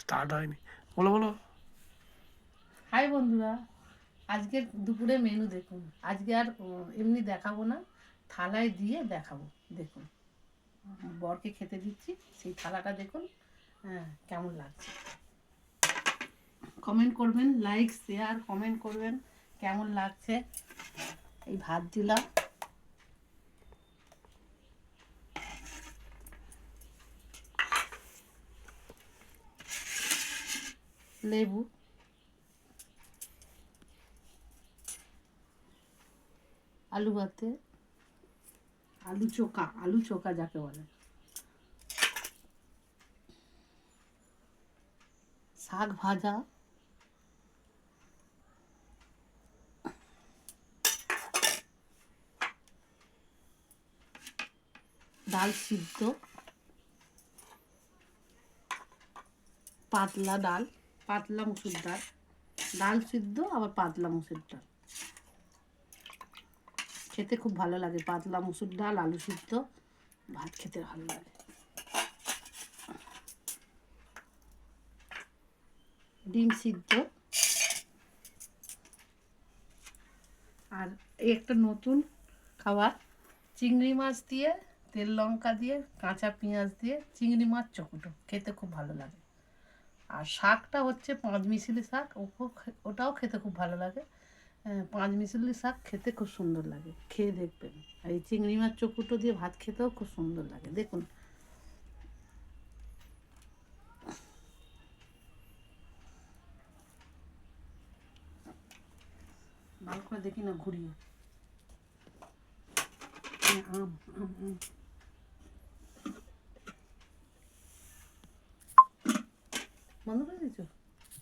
Start হয়নি, বলো বলো। হাই বন্ধুরা, আজকের দুপুরে মেনু দেখুন। আজকে আর এমনি দেখাবো না, থালায় দিয়ে দেখাবো। দেখুন, বরকে খেতে দিচ্ছি, সেই থালাটা দেখুন। হ্যাঁ, কেমন লাগছে কমেন্ট করবেন, লাইক শেয়ার কমেন্ট করবেন কেমন লাগছে। এই ভাত দিলাম, লেবু, আলু ভাতে, আলু চোখা যাকে বলে, শাক ভাজা, ডাল সিদ্ধ, পাতলা ডাল, পাতলা মুসুর ডাল, ডাল সিদ্ধ আবার পাতলা মুসুর ডাল। খেতে খুব ভালো লাগে, পাতলা মুসুর ডাল আলু সিদ্ধ ভাত খেতে ভালো লাগে। ডিম সিদ্ধ, আর এই একটা নতুন খাবার, চিংড়ি মাছ দিয়ে তেল লঙ্কা দিয়ে কাঁচা পেঁয়াজ দিয়ে চিংড়ি মাছ চকটো, খেতে খুব ভালো লাগে। আর শাকটা হচ্ছে পাঁচমিশালি শাক, ওটাও খেতে খুব ভালো লাগে। পাঁচমিশালি শাক খেতে খুব সুন্দর লাগে, খেয়ে দেখবেন। আর এই চিংড়ি মাছ চকুটো দিয়ে ভাত খেতেও খুব সুন্দর লাগে। দেখুন, ভালো করে দেখি না ঘুরিয়ে। আম আম আম বন্ধ করে দিয়েছো?